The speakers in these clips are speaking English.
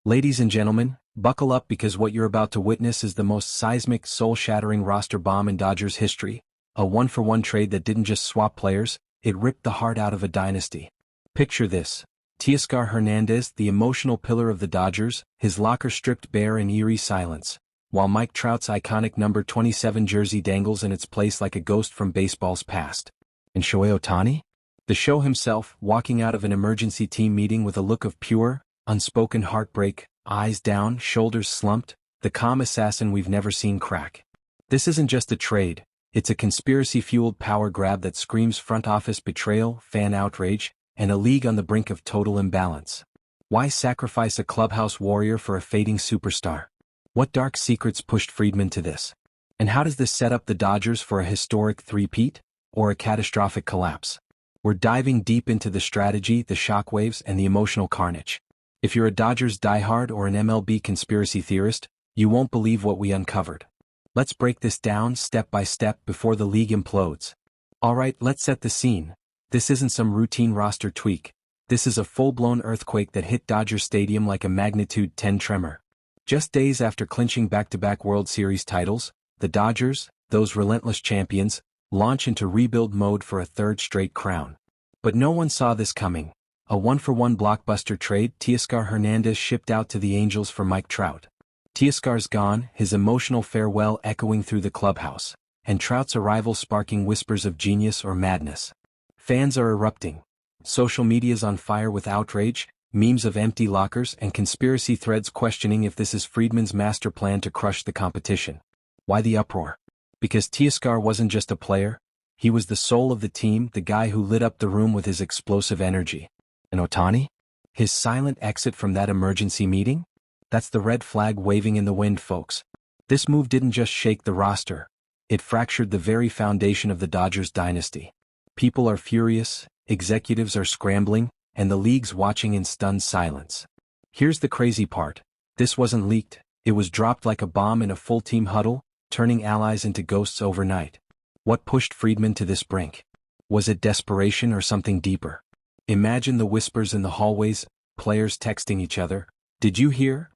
Ladies and gentlemen, buckle up because what you're about to witness is the most seismic, soul-shattering roster bomb in Dodgers history. A one-for-one trade that didn't just swap players, it ripped the heart out of a dynasty. Picture this. Teoscar Hernandez, the emotional pillar of the Dodgers, his locker stripped bare in eerie silence, while Mike Trout's iconic number 27 jersey dangles in its place like a ghost from baseball's past. And Shohei Ohtani? The show himself, walking out of an emergency team meeting with a look of pure, unspoken heartbreak, eyes down, shoulders slumped, the calm assassin we've never seen crack. This isn't just a trade, it's a conspiracy-fueled power grab that screams front office betrayal, fan outrage, and a league on the brink of total imbalance. Why sacrifice a clubhouse warrior for a fading superstar? What dark secrets pushed Friedman to this? And how does this set up the Dodgers for a historic three-peat, or a catastrophic collapse? We're diving deep into the strategy, the shockwaves, and the emotional carnage. If you're a Dodgers diehard or an MLB conspiracy theorist, you won't believe what we uncovered. Let's break this down step by step before the league implodes. Alright, let's set the scene. This isn't some routine roster tweak. This is a full-blown earthquake that hit Dodger Stadium like a magnitude 10 tremor. Just days after clinching back-to-back World Series titles, the Dodgers, those relentless champions, launch into rebuild mode for a third straight crown. But no one saw this coming. A one-for-one blockbuster trade, Teoscar Hernandez shipped out to the Angels for Mike Trout. Teoscar's gone, his emotional farewell echoing through the clubhouse, and Trout's arrival sparking whispers of genius or madness. Fans are erupting. Social media's on fire with outrage, memes of empty lockers and conspiracy threads questioning if this is Friedman's master plan to crush the competition. Why the uproar? Because Teoscar wasn't just a player, he was the soul of the team, the guy who lit up the room with his explosive energy. And Ohtani? His silent exit from that emergency meeting? That's the red flag waving in the wind, folks. This move didn't just shake the roster. It fractured the very foundation of the Dodgers dynasty. People are furious, executives are scrambling, and the league's watching in stunned silence. Here's the crazy part. This wasn't leaked. It was dropped like a bomb in a full-team huddle, turning allies into ghosts overnight. What pushed Friedman to this brink? Was it desperation or something deeper? Imagine the whispers in the hallways, players texting each other. Did you hear?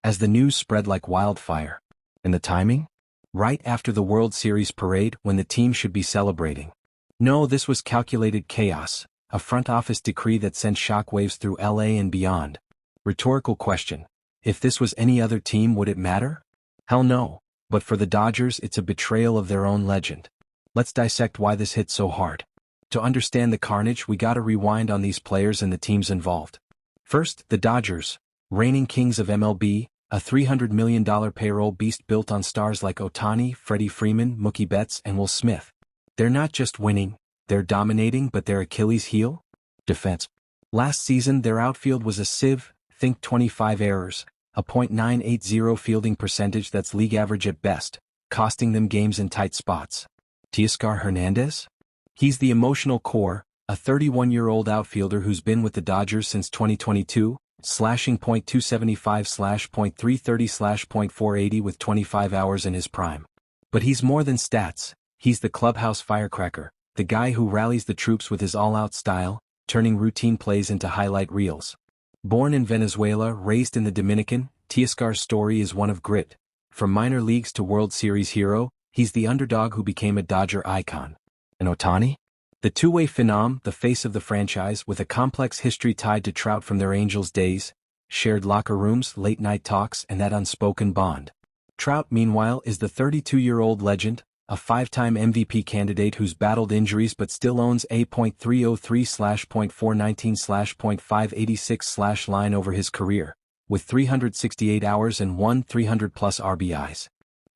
As the news spread like wildfire. And the timing? Right after the World Series parade when the team should be celebrating. No, this was calculated chaos, a front office decree that sent shockwaves through LA and beyond. Rhetorical question. If this was any other team, would it matter? Hell no. But for the Dodgers, it's a betrayal of their own legend. Let's dissect why this hit so hard. To understand the carnage, we gotta rewind on these players and the teams involved. First, the Dodgers, reigning kings of MLB, a $300 million payroll beast built on stars like Ohtani, Freddie Freeman, Mookie Betts, and Will Smith. They're not just winning, they're dominating, but their Achilles heel? Defense. Last season, their outfield was a sieve, think 25 errors, a .980 fielding percentage that's league average at best, costing them games in tight spots. Teoscar Hernandez? He's the emotional core, a 31-year-old outfielder who's been with the Dodgers since 2022, slashing .275 .330 .480 with 25 hours in his prime. But he's more than stats, he's the clubhouse firecracker, the guy who rallies the troops with his all-out style, turning routine plays into highlight reels. Born in Venezuela, raised in the Dominican, Teoscar's story is one of grit. From minor leagues to World Series hero, he's the underdog who became a Dodger icon. And Ohtani? The two-way phenom, the face of the franchise with a complex history tied to Trout from their Angels days, shared locker rooms, late-night talks, and that unspoken bond. Trout, meanwhile, is the 32-year-old legend, a five-time MVP candidate who's battled injuries but still owns a .303 .419 .586 line over his career, with 368 hours and 300-plus RBIs.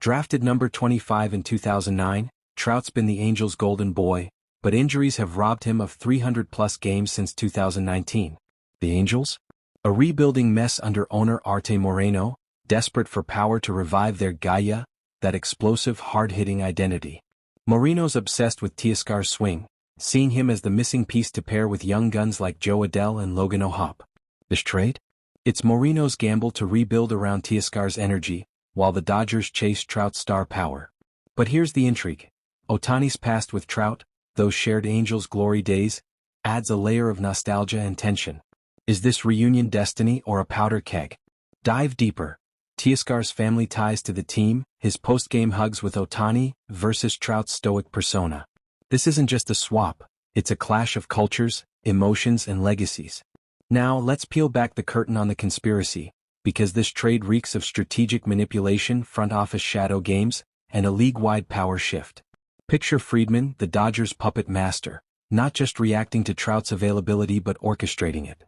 Drafted number 25 in 2009, Trout's been the Angels' golden boy, but injuries have robbed him of 300-plus games since 2019. The Angels? A rebuilding mess under owner Arte Moreno, desperate for power to revive their Gaia, that explosive, hard-hitting identity. Moreno's obsessed with Teoscar's swing, seeing him as the missing piece to pair with young guns like Joe Adell and Logan O'Hoppe. This trade? It's Moreno's gamble to rebuild around Teoscar's energy, while the Dodgers chase Trout's star power. But here's the intrigue. Ohtani's past with Trout, those shared Angels glory days, adds a layer of nostalgia and tension. Is this reunion destiny or a powder keg? Dive deeper. Teoscar's family ties to the team, his post-game hugs with Ohtani versus Trout's stoic persona. This isn't just a swap, it's a clash of cultures, emotions and legacies. Now let's peel back the curtain on the conspiracy, because this trade reeks of strategic manipulation, front office shadow games, and a league-wide power shift. Picture Friedman, the Dodgers' puppet master, not just reacting to Trout's availability but orchestrating it.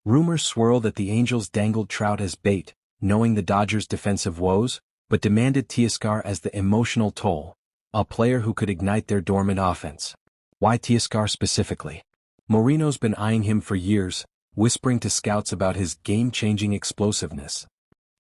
Rumors swirl that the Angels dangled Trout as bait, knowing the Dodgers' defensive woes, but demanded Teoscar as the emotional toll, a player who could ignite their dormant offense. Why Teoscar specifically? Moreno's been eyeing him for years, whispering to scouts about his game-changing explosiveness.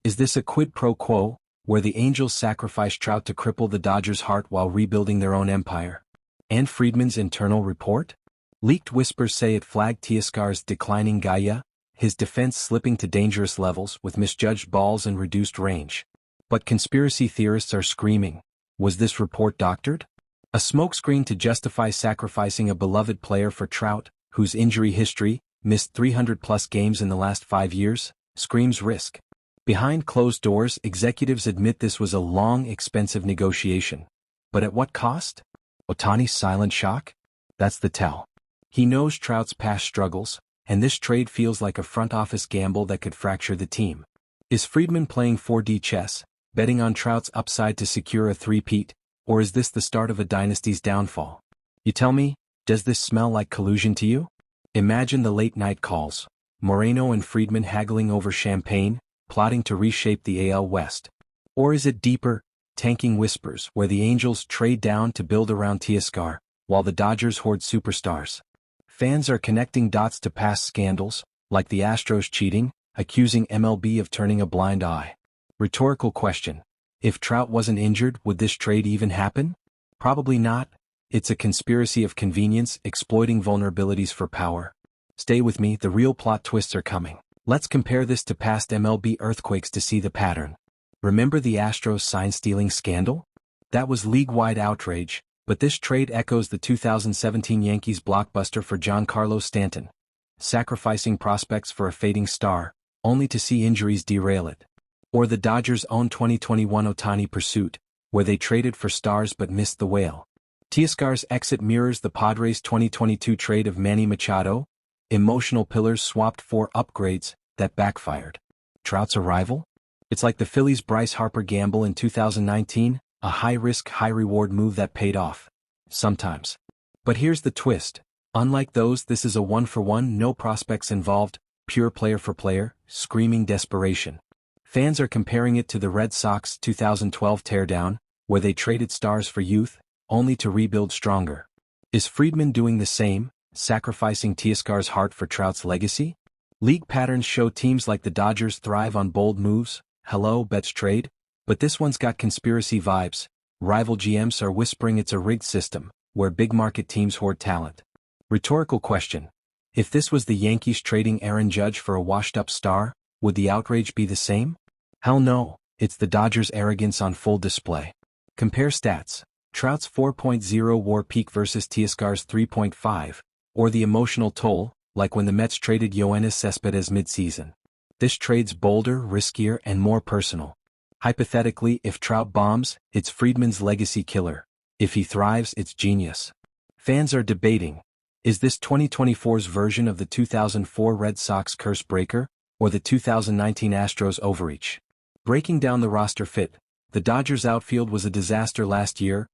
Is this a quid pro quo, where the Angels sacrifice Trout to cripple the Dodgers' heart while rebuilding their own empire? And Friedman's internal report? Leaked whispers say it flagged Teoscar's declining Gaia, his defense slipping to dangerous levels with misjudged balls and reduced range. But conspiracy theorists are screaming, was this report doctored? A smokescreen to justify sacrificing a beloved player for Trout, whose injury history, missed 300-plus games in the last 5 years, screams risk. Behind closed doors, executives admit this was a long, expensive negotiation. But at what cost? Ohtani's silent shock? That's the tell. He knows Trout's past struggles, and this trade feels like a front office gamble that could fracture the team. Is Friedman playing 4D chess, betting on Trout's upside to secure a three-peat, or is this the start of a dynasty's downfall? You tell me, does this smell like collusion to you? Imagine the late-night calls, Moreno and Friedman haggling over champagne, plotting to reshape the AL West. Or is it deeper, tanking whispers where the Angels trade down to build around Teoscar, while the Dodgers hoard superstars? Fans are connecting dots to past scandals, like the Astros cheating, accusing MLB of turning a blind eye. Rhetorical question. If Trout wasn't injured, would this trade even happen? Probably not. It's a conspiracy of convenience, exploiting vulnerabilities for power. Stay with me, the real plot twists are coming. Let's compare this to past MLB earthquakes to see the pattern. Remember the Astros sign-stealing scandal? That was league-wide outrage, but this trade echoes the 2017 Yankees blockbuster for Giancarlo Stanton, sacrificing prospects for a fading star, only to see injuries derail it. Or the Dodgers' own 2021 Ohtani pursuit, where they traded for stars but missed the whale. Teoscar's exit mirrors the Padres' 2022 trade of Manny Machado, emotional pillars swapped for upgrades that backfired. Trout's arrival? It's like the Phillies' Bryce Harper gamble in 2019, a high-risk, high-reward move that paid off. Sometimes. But here's the twist. Unlike those, this is a one-for-one, no prospects involved, pure player-for-player, screaming desperation. Fans are comparing it to the Red Sox 2012 teardown, where they traded stars for youth, only to rebuild stronger. Is Friedman doing the same, sacrificing Teoscar's heart for Trout's legacy? League patterns show teams like the Dodgers thrive on bold moves, hello, Betts trade, but this one's got conspiracy vibes. Rival GMs are whispering it's a rigged system, where big-market teams hoard talent. Rhetorical question. If this was the Yankees trading Aaron Judge for a washed-up star, would the outrage be the same? Hell no, it's the Dodgers' arrogance on full display. Compare stats. Trout's 4.0 WAR peak versus Teoscar's 3.5, or the emotional toll, like when the Mets traded Yoenis Cespedes mid-season. This trade's bolder, riskier, and more personal. Hypothetically, if Trout bombs, it's Friedman's legacy killer. If he thrives, it's genius. Fans are debating, is this 2024's version of the 2004 Red Sox curse breaker, or the 2019 Astros overreach? Breaking down the roster fit, the Dodgers' outfield was a disaster last year.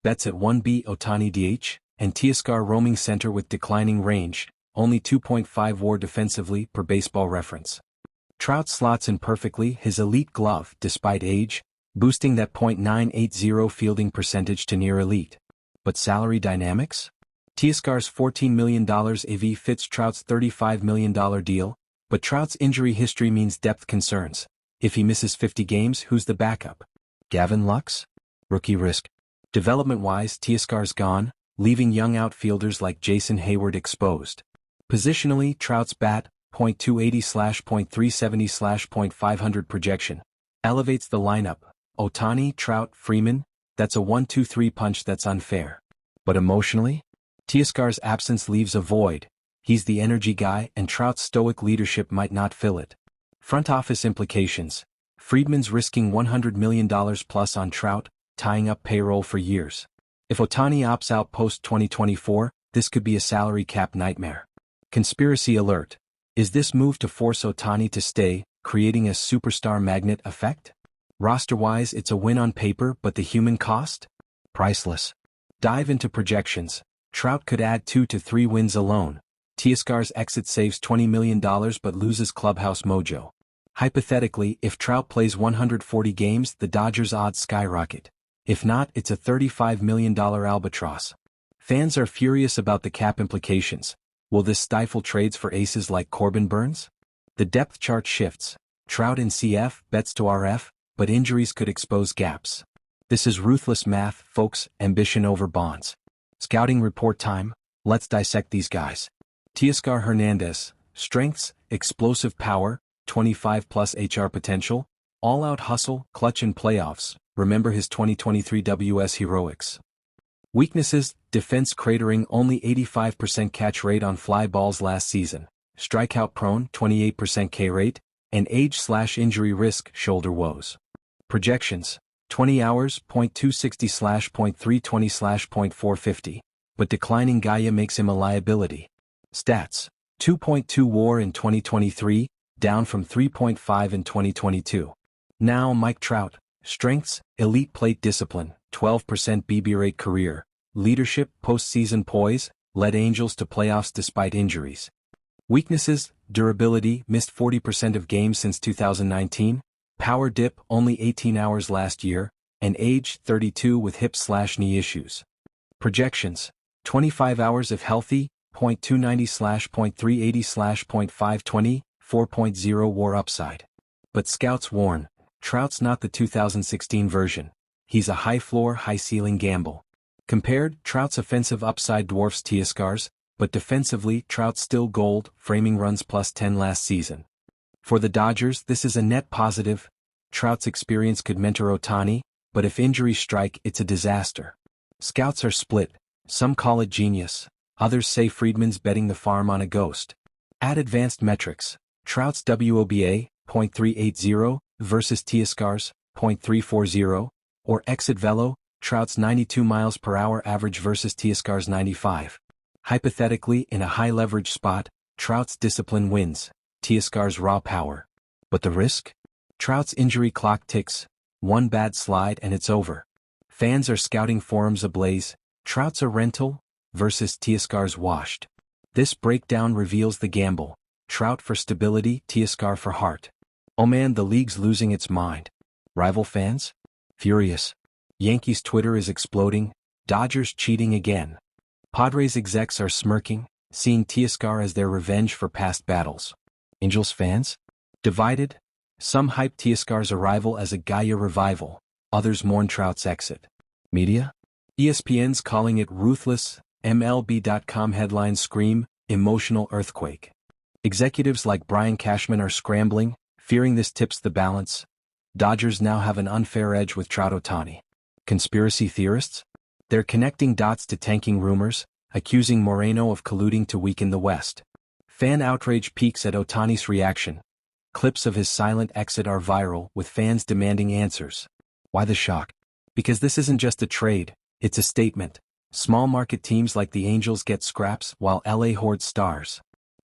Betts at 1B, Ohtani DH, and Teoscar roaming center with declining range, only 2.5 WAR defensively per Baseball Reference. Trout slots in perfectly, his elite glove, despite age, boosting that .980 fielding percentage to near elite. But salary dynamics? Teoscar's $14 million AV fits Trout's $35 million deal, but Trout's injury history means depth concerns. If he misses 50 games, who's the backup? Gavin Lux? Rookie risk. Development-wise, Teoscar's gone, leaving young outfielders like Jason Hayward exposed. Positionally, Trout's bat, .280/.370/.500 projection, elevates the lineup. Ohtani, Trout, Freeman, that's a 1-2-3 punch that's unfair. But emotionally? Teoscar's absence leaves a void. He's the energy guy, and Trout's stoic leadership might not fill it. Front office implications. Friedman's risking $100 million plus on Trout, tying up payroll for years. If Ohtani opts out post-2024, this could be a salary cap nightmare. Conspiracy alert. Is this move to force Ohtani to stay, creating a superstar magnet effect? Roster-wise, it's a win on paper, but the human cost? Priceless. Dive into projections. Trout could add 2 to 3 wins alone. Teoscar's exit saves $20 million but loses clubhouse mojo. Hypothetically, if Trout plays 140 games, the Dodgers' odds skyrocket. If not, it's a $35 million albatross. Fans are furious about the cap implications. Will this stifle trades for aces like Corbin Burns? The depth chart shifts. Trout in CF, bets to RF, but injuries could expose gaps. This is ruthless math, folks, ambition over bonds. Scouting report time. Let's dissect these guys. Teoscar Hernandez, strengths, explosive power, 25-plus HR potential, all-out hustle, clutch in playoffs. Remember his 2023 WS heroics. Weaknesses, defense cratering, only 85% catch rate on fly balls last season, strikeout prone, 28% K rate, and age/injury risk, shoulder woes. Projections, 20 hours, .260/.320/.450, but declining Gaia makes him a liability. Stats, 2.2 WAR in 2023, down from 3.5 in 2022. Now Mike Trout, strengths, elite plate discipline, 12% BB rate career, leadership, postseason poise, led Angels to playoffs despite injuries. Weaknesses, durability, missed 40% of games since 2019, power dip, only 18 hours last year, and age, 32 with hip/knee issues. Projections, 25 hours if healthy, .290/.380/.520, 4.0 WAR upside. But scouts warn, Trout's not the 2016 version. He's a high-floor, high-ceiling gamble. Compared, Trout's offensive upside dwarfs Teoscar's, but defensively, Trout's still gold, framing runs +10 last season. For the Dodgers, this is a net positive. Trout's experience could mentor Ohtani, but if injuries strike, it's a disaster. Scouts are split. Some call it genius. Others say Friedman's betting the farm on a ghost. Add advanced metrics. Trout's WOBA, .380, versus Teoscar's, .340, or exit velo, Trout's 92 miles per hour average versus Teoscar's 95. Hypothetically, in a high-leverage spot, Trout's discipline wins, Teoscar's raw power. But the risk? Trout's injury clock ticks. One bad slide and it's over. Fans are scouting forums ablaze. Trout's a rental versus Teoscar's washed. This breakdown reveals the gamble. Trout for stability, Teoscar for heart. Oh man, the league's losing its mind. Rival fans? Furious. Yankees Twitter is exploding. Dodgers cheating again. Padres execs are smirking, seeing Teoscar as their revenge for past battles. Angels fans? Divided. Some hype Teoscar's arrival as a Gaia revival. Others mourn Trout's exit. Media? ESPN's calling it ruthless. MLB.com headlines scream, emotional earthquake. Executives like Brian Cashman are scrambling, fearing this tips the balance. Dodgers now have an unfair edge with Trout Ohtani. Conspiracy theorists? They're connecting dots to tanking rumors, accusing Moreno of colluding to weaken the West. Fan outrage peaks at Ohtani's reaction. Clips of his silent exit are viral, with fans demanding answers. Why the shock? Because this isn't just a trade, it's a statement. Small market teams like the Angels get scraps while LA hoards stars.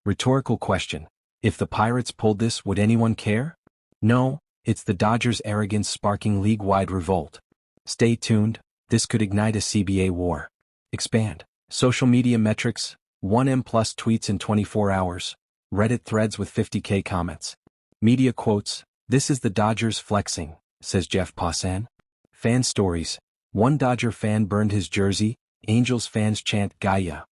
Rhetorical question. If the Pirates pulled this, would anyone care? No, it's the Dodgers' arrogance sparking league-wide revolt. Stay tuned, this could ignite a CBA war. Expand. Social media metrics, 1M+ tweets in 24 hours. Reddit threads with 50K comments. Media quotes, "This is the Dodgers flexing," says Jeff Passan. Fan stories. One Dodger fan burned his jersey, Angels fans chant Gaia.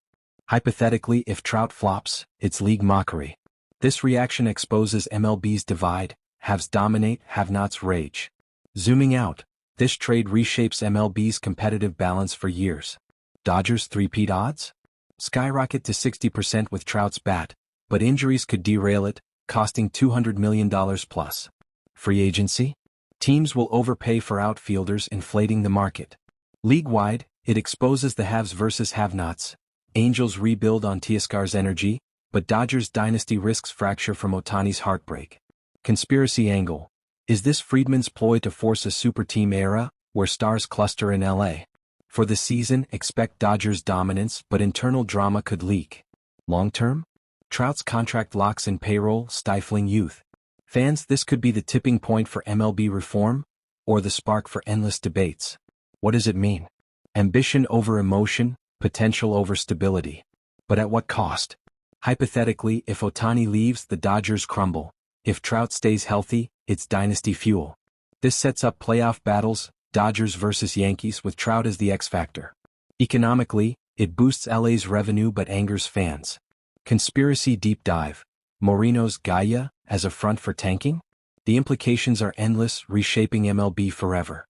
Hypothetically, if Trout flops, it's league mockery. This reaction exposes MLB's divide, haves dominate, have-nots rage. Zooming out, this trade reshapes MLB's competitive balance for years. Dodgers three-peat odds? Skyrocket to 60% with Trout's bat, but injuries could derail it, costing $200 million plus. Free agency? Teams will overpay for outfielders, inflating the market. League-wide, it exposes the haves versus have-nots. Angels rebuild on Teoscar's energy, but Dodgers' dynasty risks fracture from Ohtani's heartbreak. Conspiracy angle. Is this Friedman's ploy to force a super team era, where stars cluster in LA? For the season, expect Dodgers dominance, but internal drama could leak. Long-term? Trout's contract locks in payroll, stifling youth. Fans, this could be the tipping point for MLB reform, or the spark for endless debates. What does it mean? Ambition over emotion, potential over stability. But at what cost? Hypothetically, if Ohtani leaves, the Dodgers crumble. If Trout stays healthy, it's dynasty fuel. This sets up playoff battles, Dodgers versus Yankees, with Trout as the X factor. Economically, it boosts LA's revenue but angers fans. Conspiracy deep dive. Moreno's Gaia as a front for tanking? The implications are endless, reshaping MLB forever.